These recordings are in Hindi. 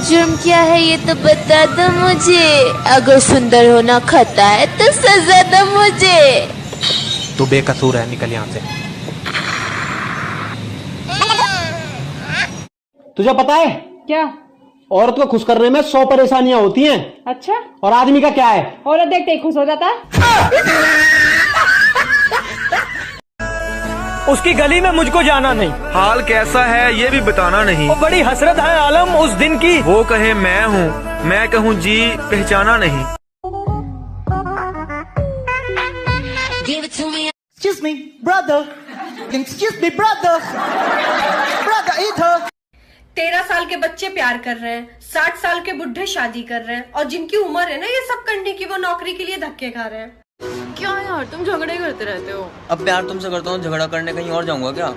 जुर्म क्या है ये तो बता दो मुझे। अगर सुंदर होना खता है तो सजा दो मुझे। तू बेकसूर है, निकल यहाँ से। तुझे पता है क्या? औरत को खुश करने में 100 परेशानियां होती हैं। अच्छा, और आदमी का क्या है? औरत देखते ही खुश हो जाता है। उसकी गली में मुझको जाना नहीं, हाल कैसा है ये भी बताना नहीं। वो बड़ी हसरत है आलम उस दिन की। वो कहे मैं हूँ, मैं कहूँ जी, पहचाना नहीं। Excuse me, brother. Excuse me, brother. Brother, इधर। 13 साल के बच्चे प्यार कर रहे हैं, 60 साल के बुढ़े शादी कर रहे हैं, और जिनकी उम्र है ना ये सब करने की, वो नौकरी के लिए धक्के खा रहे हैं। क्यों यार तुम झगड़े करते रहते हो? अब प्यार तुमसे करता हूँ, झगड़ा करने कहीं और जाऊंगा क्या?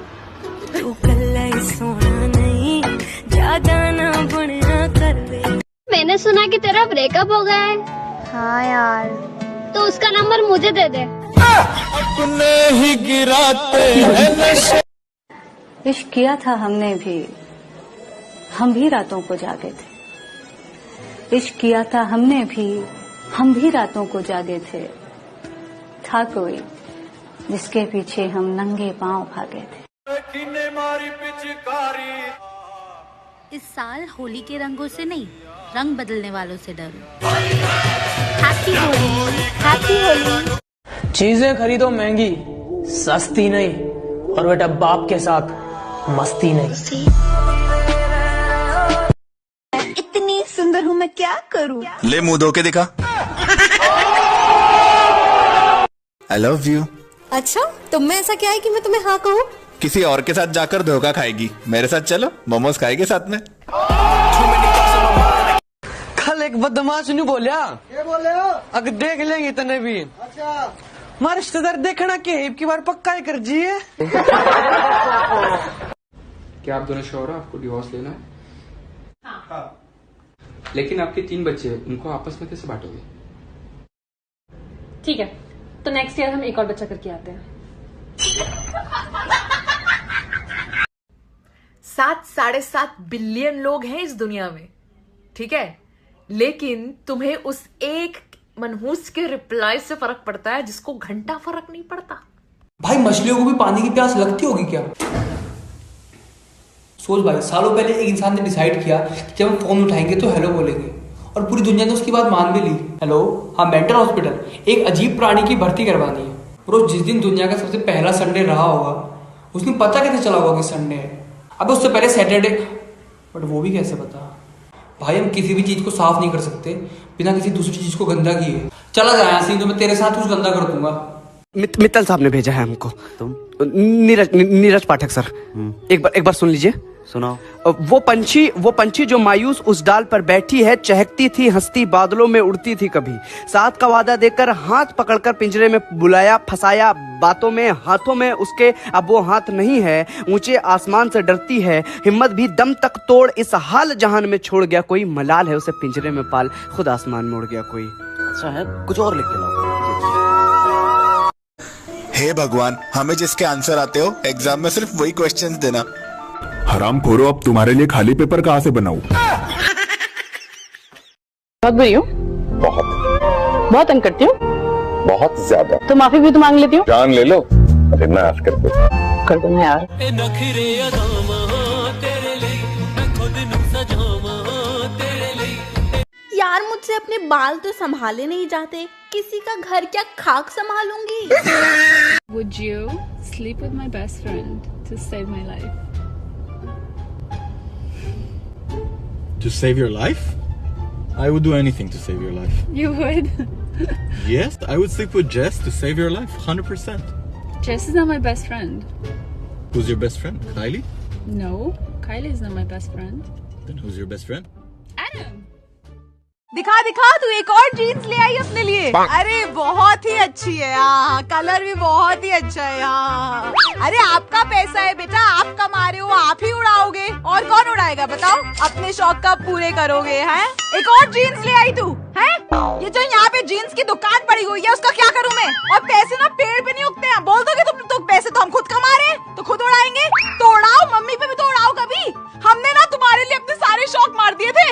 तू कल्ला सोना नहीं, ज्यादा ना बुनिया कर दे। मैंने सुना कि तेरा ब्रेकअप हो गया है। हाँ यार। तो उसका नंबर मुझे दे दे। अपने ही गिराते हैं नशे। इश्क किया था हमने भी, हम भी रातों को जागे थे। इश्क किया था हमने भी, हम भी रातों को जागे थे। था कोई जिसके पीछे हम नंगे पांव भागे थे। इस साल होली के रंगों से नहीं, रंग बदलने वालों से डरो। Happy Holi, happy Holi. चीजें खरीदो महंगी, सस्ती नहीं, और बेटा बाप के साथ मस्ती नहीं। इतनी सुंदर हूँ मैं क्या करूँ? ले मुंह धो के दिखा। I love you। अच्छा, तुम में ऐसा क्या है कि मैं तुम्हें हाँ कहूँ? किसी और के साथ जाकर धोखा खाएगी, मेरे साथ चलो, मोमोज खाएंगे साथ में। कल एक बदमाश नहीं बोलिया, क्या बोले हो? अगर देख लेंगे तने भी। अच्छा, हमारे रिश्तेदार देखना कि एक की बार पक्का ही कर जिए। क्या आप दोनों श्योर हो आपको डिवोर्स लेना है? हाँ। लेकिन आपके 3 बच्चे हैं, उनको आपस में कैसे बांटोगे? ठीक है, तो नेक्स्ट ईयर हम एक और बच्चा करके आते हैं। 7-7.5 बिलियन लोग हैं इस दुनिया में, ठीक है? लेकिन तुम्हें उस एक मनहूस के रिप्लाई से फर्क पड़ता है जिसको घंटा फर्क नहीं पड़ता। भाई मछलियों को भी पानी की प्यास लगती होगी क्या? सोच भाई, सालों पहले एक इंसान ने डिसाइड किया कि जब हम फोन उठाएंगे तो हेलो बोलेंगे, और पूरी दुनिया ने उसकी बात मान भी ली। हेलो, हाँ मेंटल हॉस्पिटल, एक अजीब प्राणी की भर्ती करवानी है। और जिस दिन दुनिया का सबसे पहला संडे रहा होगा, उस दिन पता कैसे चला होगा कि संडे है? अब उससे पहले सैटरडे, बट वो भी कैसे पता? भाई हम किसी भी चीज को साफ नहीं कर सकते बिना किसी दूसरी चीज को गंदा किए। चला जाए यहाँ से, तो मैं तेरे साथ कुछ गंदा कर दूंगा। मित्तल साहब ने भेजा है हमको। तुम? नीरज पाठक सर। एक बार सुन लीजिए। सुनाओ। वो पंछी जो मायूस उस डाल पर बैठी है, चहकती थी, हंसती, बादलों में उड़ती थी कभी। साथ का वादा देकर हाथ पकड़कर पिंजरे में बुलाया, फंसाया बातों में, हाथों में उसके अब वो हाथ नहीं है। ऊंचे आसमान से डरती है, हिम्मत भी दम तक तोड़ इस हाल जहान में छोड़ गया कोई। मलाल है उसे पिंजरे में पाल, खुद आसमान में उड़ गया कोई। अच्छा है, कुछ और लिख के लाओ। हे भगवान, हमें जिसके आंसर आते हो एग्जाम में सिर्फ वही क्वेश्चंस देना। हराम खोरो, अब तुम्हारे लिए खाली पेपर कहाँ से बनाऊं? बहुत बुरी हूँ, बहुत तंग करती हूँ, बहुत ज्यादा। तो माफी भी तो मांग लेती हूँ। जान ले लो, अरे माफ कर दो ना यार। यार मुझसे अपने बाल तो संभाले नहीं जाते, किसी का घर क्या खाक संभालूंगी। Would you sleep with my best friend to save my life? To save your life? I would do anything to save your life. You would? Yes, I would sleep with Jess to save your life, 100%. Jess is not my best friend. Who's your best friend? Kylie? No, Kylie is not my best friend. Then who's your best friend? Adam. दिखा दिखा, तू एक और जीन्स ले आई अपने लिए। अरे बहुत ही अच्छी है यार, कलर भी बहुत ही अच्छा है यार। अरे आपका पैसा है बेटा, आप कमा रहे हो, आप ही उड़ाओगे, और कौन उड़ाएगा बताओ? अपने शौक कब पूरे करोगे? हैं? एक और जीन्स ले आई तू है? ये जो यहाँ पे जीन्स की दुकान पड़ी हुई है उसका क्या करूँ मैं? और पैसे ना पेड़ पे नहीं उगते हैं, बोल दोगे तुम तो पैसे तो हम खुद कमा रहे हैं, तो खुद उड़ाएंगे। तो उड़ाओ, मम्मी पे भी तो उड़ाओ कभी। हमने ना तुम्हारे लिए अपने सारे शौक मार दिए थे।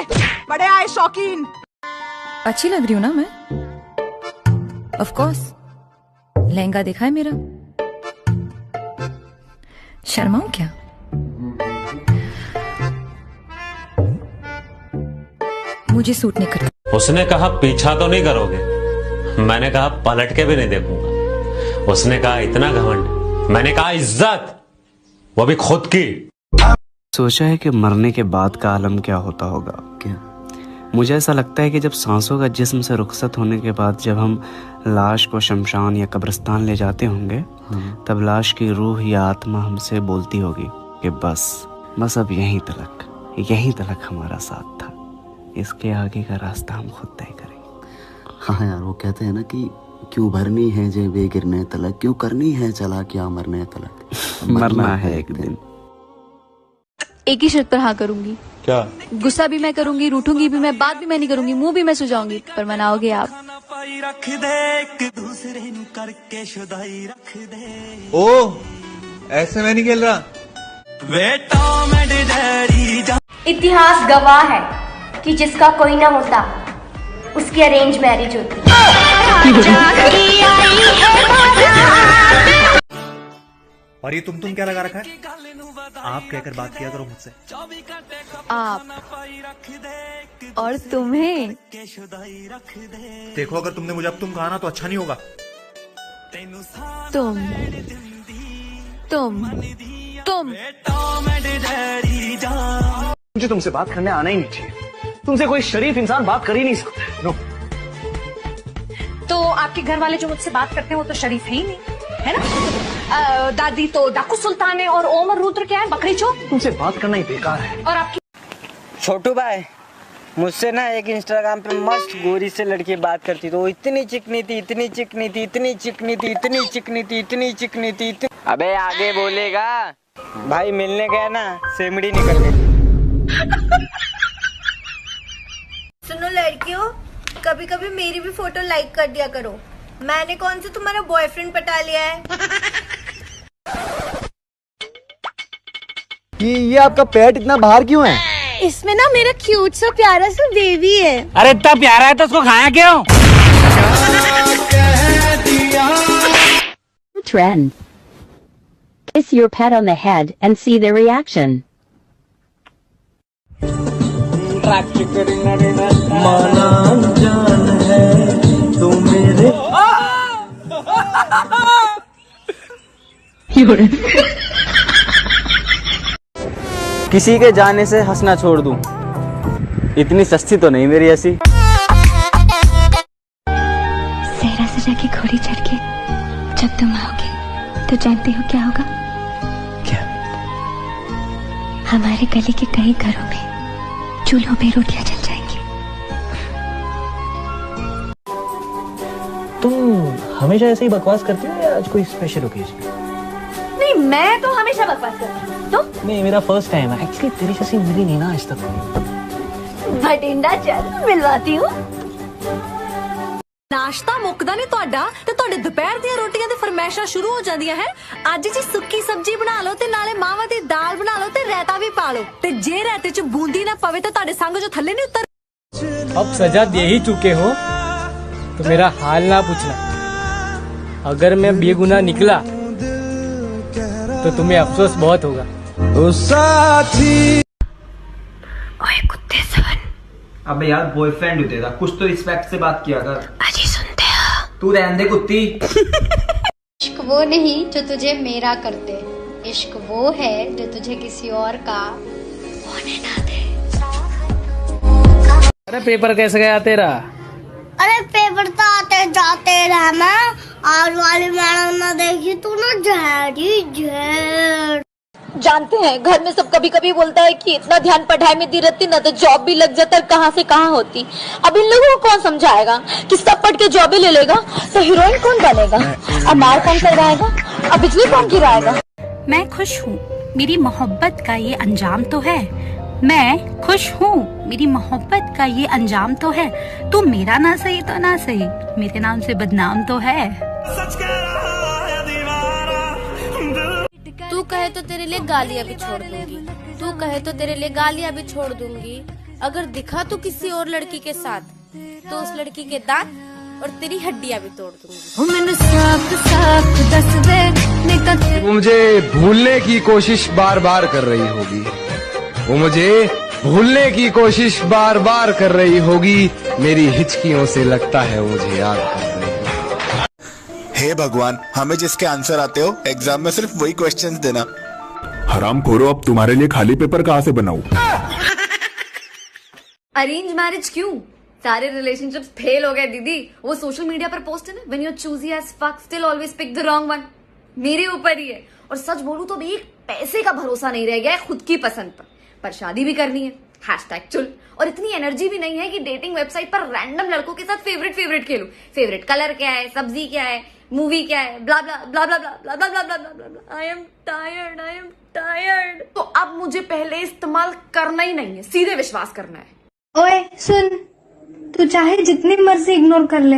बड़े आए शौकीन। अच्छी लग रही हूँ ना मैं? Of course. लहंगा देखा है मेरा? शर्माऊं क्या? मुझे सूट नहीं करता। उसने कहा पीछा तो नहीं करोगे, मैंने कहा पलट के भी नहीं देखूंगा। उसने कहा इतना घमंड, मैंने कहा इज्जत, वो भी खुद की। सोचा है कि मरने के बाद का आलम क्या होता होगा। क्या? मुझे ऐसा लगता है कि जब सांसों का जिस्म से रुखसत होने के बाद जब हम लाश को शमशान या कब्रिस्तान ले जाते होंगे, तब लाश की रूह या आत्मा हमसे बोलती होगी कि बस अब यहीं तलक हमारा साथ था, इसके आगे का रास्ता हम खुद तय करेंगे। हाँ यार, वो कहते हैं ना कि क्यों भरनी है जेबे गिरने तलक, क्यों करनी है चला क्या मरने तलक। मरना है एक दिन। एक ही शर्त पर हाँ करूंगी। क्या? गुस्सा भी मैं करूंगी, रूठूंगी भी मैं, बात भी मैं नहीं करूंगी, मुंह भी मैं सुझाऊंगी, पर मनाओगे आप। ओ, ऐसे मैं नहीं खेल रहा। इतिहास गवाह है कि जिसका कोई ना होता उसकी अरेंज मैरिज होती। और ये तुम क्या लगा रखा है? आप कहकर बात किया करो मुझसे। आप और तुम्हें। देखो, अगर तुमने मुझे अब तुम कहा ना तो अच्छा नहीं होगा। तुम मुझे तुमसे बात करने आना ही नहीं चाहिए। तुमसे कोई शरीफ इंसान बात कर ही नहीं सकता। नो। तो आपके घर वाले जो मुझसे बात करते हैं वो तो शरीफ है ही नहीं, है ना? दादी तो डाकू सुल्तान है और ओम और रुद्र क्या है, बकरी चोर। तुमसे बात करना ही बेकार है। और आपकी छोटू भाई, मुझसे ना एक इंस्टाग्राम पे मस्त गोरी से लड़की बात करती तो वो इतनी चिकनी थी, इतनी चिकनी थी, इतनी चिकनी थी, इतनी चिकनी थी, इतनी चिकनी थी। अबे आगे बोलेगा भाई, मिलने गया ना सेमड़ी निकल गई। सुनो लड़कियों, कभी कभी मेरी भी फोटो लाइक कर दिया करो। मैंने कौन सा तुम्हारा बॉयफ्रेंड पटा लिया है? कि ये आपका पेट इतना बाहर क्यों है? इसमें ना मेरा क्यूट सा प्यारा सा बेबी है। अरे इतना प्यारा है तो उसको खाया क्यों? Trend. Kiss your pet on the head and see their reaction. माना जान है तो मेरे। किसी के जाने से हंसना छोड़ दूं, इतनी सस्ती तो नहीं मेरी ऐसी। सहरा सजा के घोड़ी चढ़ के जब तुम आओगे तो जानते हो क्या होगा? क्या? हमारे गली के कई घरों में चूल्हों पे रोटियां जल जाएंगी। तुम हमेशा ऐसे ही बकवास करती हो या आज कोई स्पेशल ओकेजन? नहीं, मैं तो हमेशा बकवास करती हूँ। तो नहीं, मेरा फर्स्ट टाइम है एक्चुअली। तेरी जैसी मिली नहीं ना आज तक। भटिंडा चल, मिलवाती हूँ। नाश्ता मुकदा नहीं ਤੁਹਾਡਾ ਤੇ ਤੁਹਾਡੇ ਦੁਪਹਿਰ ਦੀਆਂ ਰੋਟੀਆਂ ਤੇ ਫਰਮਾਇਸ਼ਾਂ ਸ਼ੁਰੂ ਹੋ ਜਾਂਦੀਆਂ ਹੈ। ਅੱਜ ਜੀ ਸੁੱਕੀ ਸਬਜ਼ੀ ਬਣਾ ਲਓ ਤੇ ਨਾਲੇ ਮਾਵਾਂ ਦੀ ਦਾਲ ਬਣਾ ਲਓ ਤੇ ਰਾਇਤਾ ਵੀ ਪਾ ਲਓ ਤੇ ਜੇ ਰਾਇਤੇ 'ਚ ਬੂੰਦੀ ਨਾ ਪਵੇ ਤਾਂ ਤੁਹਾਡੇ ਸੰਗ ਜੋ ਥੱਲੇ नहीं उतर। अब सजा दे ही चुके हो तो मेरा हाल ना पूछना। अगर मैं बेगुनाह निकला तो तुम्हें अफसोस बहुत होगा। ओए कुत्ते सन। अबे यार, बॉयफ्रेंड होते था, कुछ तो रिस्पेक्ट से बात किया कर। अजी सुनते हो? तू रहने दे कुत्ती। इश्क वो नहीं जो तुझे मेरा कर दे, इश्क वो है जो तुझे किसी और का होने ना दे। अरे पेपर कैसे गया तेरा? अरे पेपर तो आते जाते रहे, मैं आज वाली मैडम ना देखी तू ना झेर। जानते हैं घर में सब कभी कभी बोलता है कि इतना ध्यान पढ़ाई में दी रहती ना तो जॉब भी लग जाता, कहाँ से कहाँ होती। अब इन लोगों को कौन समझाएगा कि सब पढ़ के जॉब ही ले लेगा तो हीरोइन कौन बनेगा, अब मार कौन करवाएगा, अब बिजली कौन गिराएगा। मैं खुश हूँ, मेरी मोहब्बत का ये अंजाम तो है। मैं खुश हूँ, मेरी मोहब्बत का ये अंजाम तो है। तू मेरा ना सही तो ना सही, मेरे नाम से बदनाम तो है। तू कहे तो तेरे लिए गालियाँ भी छोड़ दूंगी, तू कहे तो तेरे लिए गालियाँ भी छोड़ दूंगी, अगर दिखा तो किसी और लड़की के साथ तो उस लड़की के दांत और तेरी हड्डियां भी तोड़ दूंगी। मैंने साफ साफ दस दे वो मुझे भूलने की कोशिश बार बार कर रही होगी, वो मुझे भूलने की कोशिश बार बार कर रही होगी, मेरी हिचकियों से लगता है वो मुझे याद कर रही होगी। हे भगवान, हमें जिसके आंसर आते हो एग्जाम में सिर्फ वही क्वेश्चंस देना। हराम खोरो, अब तुम्हारे लिए खाली पेपर कहाँ से बनाऊं? अरेंज मैरिज क्यों? सारे रिलेशनशिप्स फेल हो गए दीदी। वो सोशल मीडिया पर पोस्ट है ना, when you are choosy as fuck still always pick the wrong one. मेरे ऊपर ही है। और सच बोलूं तो अभी एक पैसे का भरोसा नहीं रह गया है खुद की पसंद पर शादी भी करनी है #चुल। और इतनी एनर्जी भी नहीं है कि डेटिंग वेबसाइट पर रैंडम लड़कों के साथ फेवरेट खेलूं। फेवरेट कलर क्या है, सब्जी क्या है, मूवी क्या है, ब्ला ब्ला ब्ला ब्ला ब्ला ब्ला ब्ला ब्ला ब्ला ब्ला। I am tired. तो अब मुझे पहले इस्तेमाल करना ही नहीं है, सीधे विश्वास करना है। ओए सुन, तू चाहे जितनी मर्जी इग्नोर कर ले,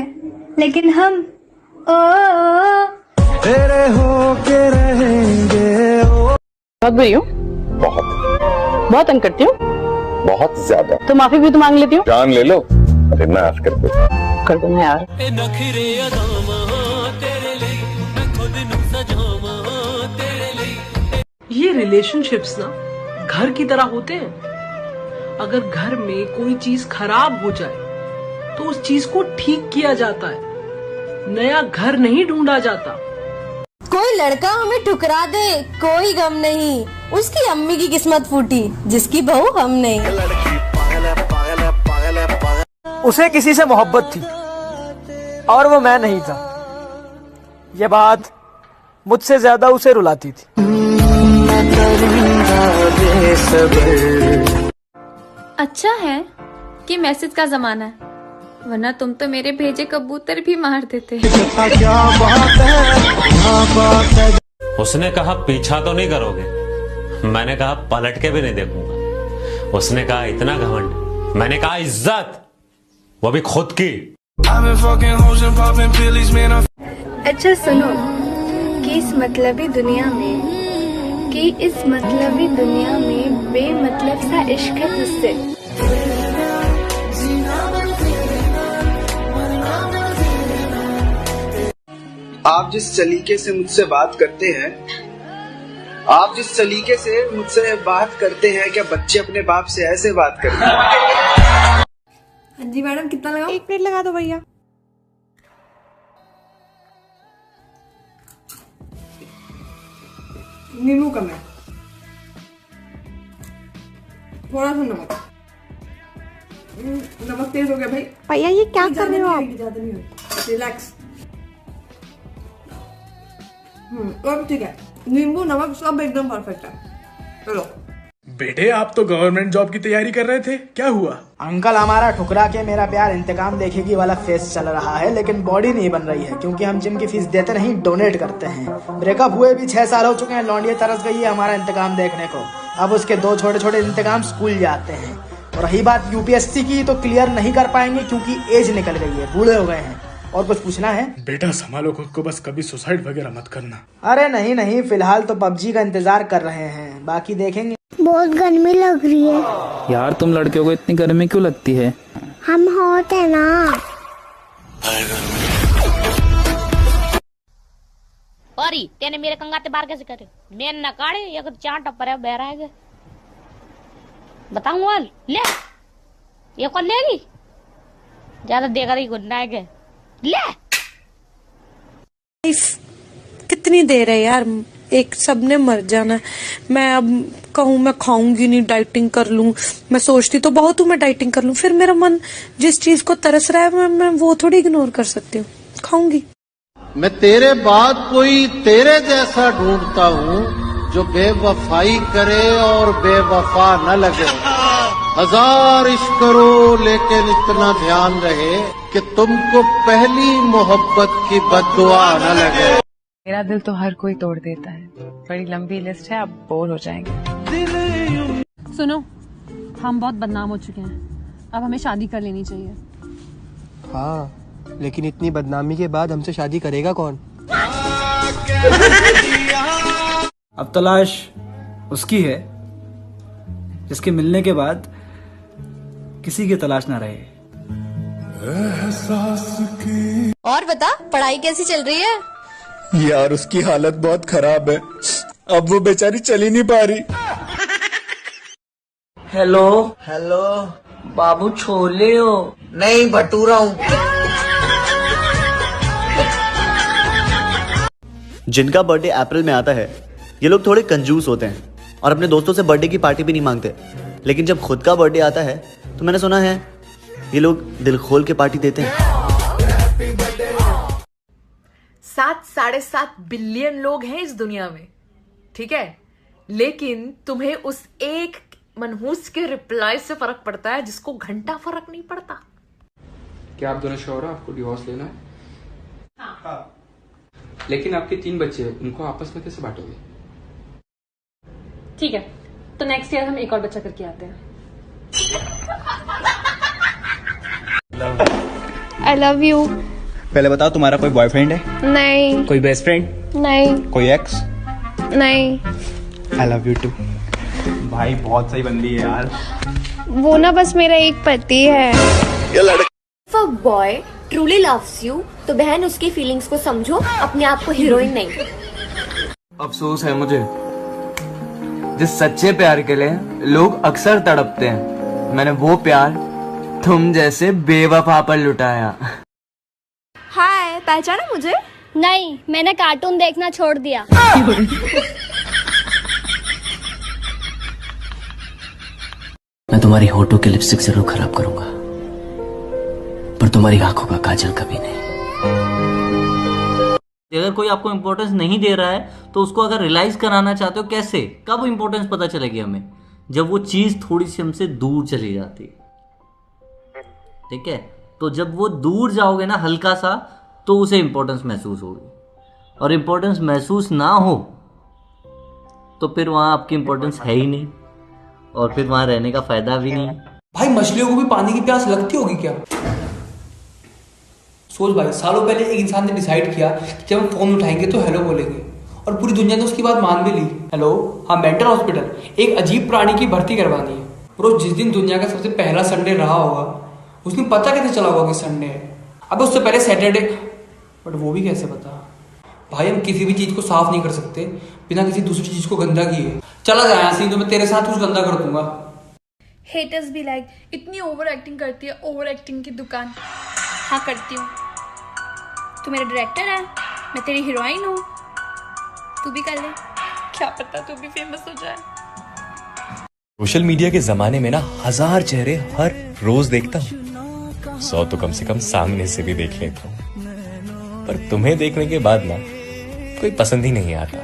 लेकिन हम तेरे हो के रहेंगे। बहुत बुरी हूँ, बहुत तंग करती हूँ, बहुत ज्यादा। तो माफी भी तो मांग लेती हूँ। जान ले लो, अरे माफ कर दो ना यार। ये रिलेशनशिप्स ना घर की तरह होते हैं। अगर घर में कोई चीज खराब हो जाए तो उस चीज को ठीक किया जाता है, नया घर नहीं ढूंढा जाता। कोई लड़का हमें ठुकरा दे कोई गम नहीं, उसकी अम्मी की किस्मत फूटी जिसकी बहू हम नहीं। उसे किसी से मोहब्बत थी और वो मैं नहीं था। ये बात मुझसे ज्यादा उसे रुलाती थी। अच्छा है कि मैसेज का जमाना है, वरना तुम तो मेरे भेजे कबूतर भी मार देते। उसने कहा पीछा तो नहीं करोगे, मैंने कहा पलट के भी नहीं देखूंगा। उसने कहा इतना घमंड, मैंने कहा इज्जत, वो भी खुद की। अच्छा सुनो, कि इस मतलबी दुनिया में बेमतलब सा इश्क है तुझसे। आप जिस सलीके से मुझसे बात करते हैं, क्या बच्चे अपने बाप से ऐसे बात करते हैं? हाँ जी मैडम, कितना लगाओ? 1 प्लेट लगा दो भैया। नींबू कम है, थोड़ा सा नमक तेज हो गया भाई। भैया ये क्या कर रहे हो आप? ज्यादा नहीं हो, रिलैक्स। अब ठीक है, नींबू नमक सब एकदम परफेक्ट है। चलो बेटे, आप तो गवर्नमेंट जॉब की तैयारी कर रहे थे, क्या हुआ? अंकल, हमारा ठुकरा के मेरा प्यार इंतकाम देखेगी वाला फेस चल रहा है, लेकिन बॉडी नहीं बन रही है क्योंकि हम जिम की फीस देते नहीं, डोनेट करते हैं। ब्रेकअप हुए भी 6 साल हो चुके हैं, लौंडिया तरस गई है हमारा इंतकाम देखने को। अब उसके 2 छोटे इंतकाम स्कूल जाते हैं। और रही बात यूपीएससी की, तो क्लियर नहीं कर पाएंगे क्योंकि एज निकल गई है, बूढ़े हो गए हैं। और कुछ पूछना है? बेटा संभालो खुद को, बस कभी सुसाइड वगैरह मत करना। अरे नहीं, फिलहाल तो पबजी का इंतजार कर रहे हैं, बाकी देखेंगे। बहुत गर्मी लग रही है यार। तुम लड़कियों को इतनी गर्मी क्यों लगती है? हम हॉट है ना। परी तेने मेरे कंगाते बार कैसे करे? मैं न काढ़े या कुछ चाट टप्पर है बहरा है। बताऊं वाल ले ये कौन लेगी? ज्यादा देखा रही गुन्ना है ले। कितनी देर है यार, एक सबने मर जाना। मैं अब कहूँ मैं खाऊंगी नहीं, डाइटिंग कर लूं। मैं सोचती तो बहुत हूँ मैं डाइटिंग कर लूं, फिर मेरा मन जिस चीज को तरस रहा है मैं वो थोड़ी इग्नोर कर सकती हूँ। खाऊंगी। मैं तेरे बाद कोई तेरे जैसा ढूंढता हूँ जो बेवफाई करे और बेवफा न लगे। 1000 इश्क करो लेकिन इतना ध्यान रहे कि तुमको पहली मोहब्बत की बद्दुआ न लगे। मेरा दिल तो हर कोई तोड़ देता है, बड़ी लंबी लिस्ट है, आप बोर हो जाएंगे। सुनो, हम बहुत बदनाम हो चुके हैं, अब हमें शादी कर लेनी चाहिए। हाँ, लेकिन इतनी बदनामी के बाद हमसे शादी करेगा कौन? अब तलाश उसकी है जिसके मिलने के बाद किसी की तलाश ना रहे। और बता, पढ़ाई कैसी चल रही है? यार उसकी हालत बहुत खराब है, अब वो बेचारी चल ही नहीं पा रही। हेलो हेलो बाबू, छोले हो? नहीं, भटूरा हूँ। जिनका बर्थडे अप्रैल में आता है ये लोग थोड़े कंजूस होते हैं और अपने दोस्तों से बर्थडे की पार्टी भी नहीं मांगते, लेकिन जब खुद का बर्थडे आता है तो मैंने सुना है ये लोग दिल खोल के पार्टी देते हैं। 7.5 बिलियन लोग हैं इस दुनिया में, ठीक है, लेकिन तुम्हें उस एक मनहूस के रिप्लाई से फर्क पड़ता है जिसको घंटा फर्क नहीं पड़ता। क्या आप दोनों श्योर हो आपको डिवोर्स लेना है? हाँ। लेकिन आपके 3 बच्चे हैं, उनको आपस में कैसे बांटोगे? ठीक है, तो नेक्स्ट ईयर हम एक और बच्चा करके आते हैं। आई लव यू। पहले बताओ, तुम्हारा कोई बॉयफ्रेंड है? नहीं। कोई बेस्ट फ्रेंड? नहीं। कोई एक्स? नहीं। I love you too. भाई बहुत सही बंदी है यार। वो ना बस मेरा एक पति है। If a boy truly loves you, तो बहन उसकी फीलिंग्स को समझो, अपने आप को हीरोइन नहीं। अफसोस है मुझे, जिस सच्चे प्यार के लिए लोग अक्सर तड़पते हैं, मैंने वो प्यार तुम जैसे बेवफा पर लुटाया। हाय, पहचाना मुझे? नहीं, मैंने कार्टून देखना छोड़ दिया। मैं तुम्हारी होठों के लिपस्टिक जरूर खराब करूंगा, पर तुम्हारी आंखों का काजल कभी नहीं। अगर कोई आपको इम्पोर्टेंस नहीं दे रहा है तो उसको अगर रियलाइज कराना चाहते हो, कैसे, कब इम्पोर्टेंस पता चलेगी हमें? जब वो चीज थोड़ी सी हमसे दूर चली जाती है, ठीक है? तो जब वो दूर जाओगे ना हल्का सा, तो उसे इम्पोर्टेंस महसूस होगी, और इम्पोर्टेंस महसूस ना हो तो फिर वहां आपकी इम्पोर्टेंस है ही नहीं, और फिर वहां रहने का फायदा भी नहीं। भाई मछलियों को भी पानी की प्यास लगती होगी क्या? सोच भाई, सालों पहले एक इंसान ने डिसाइड किया कि जब हम फोन उठाएंगे तो हेलो बोलेंगे, और पूरी दुनिया ने उसकी बात मान भी ली। हेलो, हाँ, मेंटल हॉस्पिटल, एक अजीब प्राणी की भर्ती करवानी है। ब्रो, जिस दिन दुनिया का सबसे पहला संडे रहा होगा, उस दिन पता कैसे चला होगा कि संडे है? अब उससे पहले सैटरडे, बट वो भी कैसे पता? भाई हम किसी भी चीज को साफ नहीं कर सकते बिना किसी दूसरी चीज को गंदा किए। चला जाए यहाँ से, तो मैं तेरे साथ कुछ गंदा कर दूंगा। हेटर्स भी लाइक, इतनी ओवर एक्टिंग करती है, ओवर एक्टिंग की दुकान। हाँ, करती हूँ। तू मेरा डायरेक्टर है, मैं तेरी हीरोइन हूँ, तू भी कर ले, क्या पता तू भी फेमस हो जाए। सोशल मीडिया के जमाने में ना 1000 चेहरे हर रोज देखता हूँ, 100 तो कम से कम सामने से भी देख लेता हूँ, पर तुम्हें देखने के बाद ना कोई पसंद ही नहीं आता,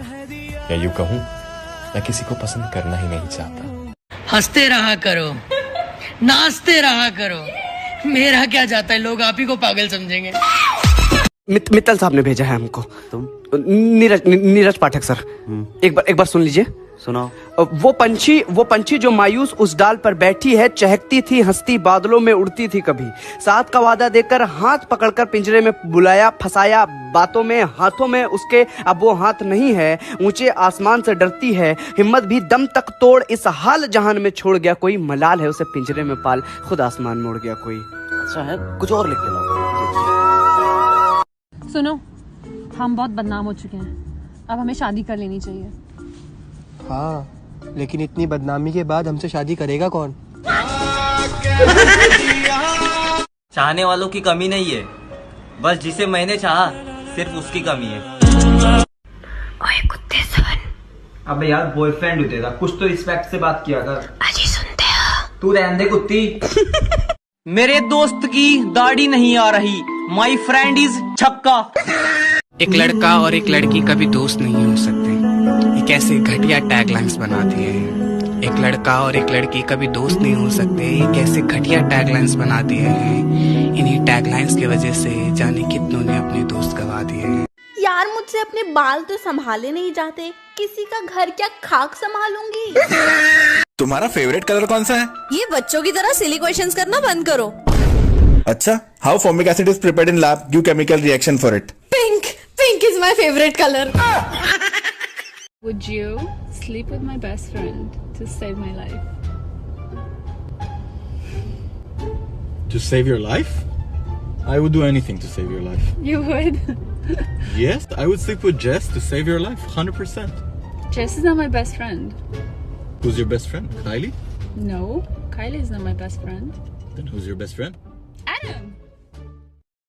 या यूं कहूँ मैं किसी को पसंद करना ही नहीं चाहता। हंसते रहा करो, नाचते रहा करो, मेरा क्या जाता है, लोग आप ही को पागल समझेंगे। मित्तल साहब ने भेजा है हमको। तुम? नीरज पाठक सर। एक बार सुन लीजिए। सुनाओ। वो पंछी जो मायूस उस डाल पर बैठी है, चहकती थी, हंसती, बादलों में उड़ती थी कभी। साथ का वादा देकर हाथ पकड़कर पिंजरे में बुलाया, फंसाया बातों में, हाथों में उसके अब वो हाथ नहीं है। ऊंचे आसमान से डरती है, हिम्मत भी दम तक तोड़ इस हाल जहान में छोड़ गया कोई। मलाल है उसे पिंजरे में पाल, खुद आसमान में उड़ गया कोई। अच्छा है, कुछ और लिख के लाओ। सुनो, हम बहुत बदनाम हो चुके हैं, अब हमें शादी कर लेनी चाहिए। हाँ, लेकिन इतनी बदनामी के बाद हमसे शादी करेगा कौन? चाहने वालों की कमी नहीं है, बस जिसे मैंने चाहा सिर्फ उसकी कमी है। ओए कुत्ते सन। अबे यार, बॉयफ्रेंड हूँ तेरा, कुछ तो रिस्पेक्ट से बात किया कर। अजी सुनते हो? तू रहने दे कुत्ती। मेरे दोस्त की दाढ़ी नहीं आ रही, माई फ्रेंड इज छक्का। एक लड़का और एक लड़की कभी दोस्त नहीं हो सकते, ये कैसे घटिया टैगलाइंस बना दिए हैं। एक लड़का और एक लड़की कभी दोस्त नहीं हो सकते, ये कैसे घटिया टैगलाइंस बना दिए हैं। इन्हीं टैगलाइंस की वजह से जाने कितनों ने अपने दोस्त गवा दिए हैं। यार, मुझसे अपने बाल तो संभाले नहीं जाते, किसी का घर क्या खाक संभालूंगी। तुम्हारा फेवरेट कलर कौन सा है? ये बच्चों की तरह सिली क्वेश्चंस करना बंद करो। अच्छा, how formic acid is prepared in lab, give chemical reaction for it. Pink is my favourite colour. Would you sleep with my best friend to save my life? To save your life? I would do anything to save your life. You would? Yes, I would sleep with Jess to save your life, 100%. Jess is not my best friend. Who's your best friend? Kylie? No, Kylie is not my best friend. Then who's your best friend? Adam.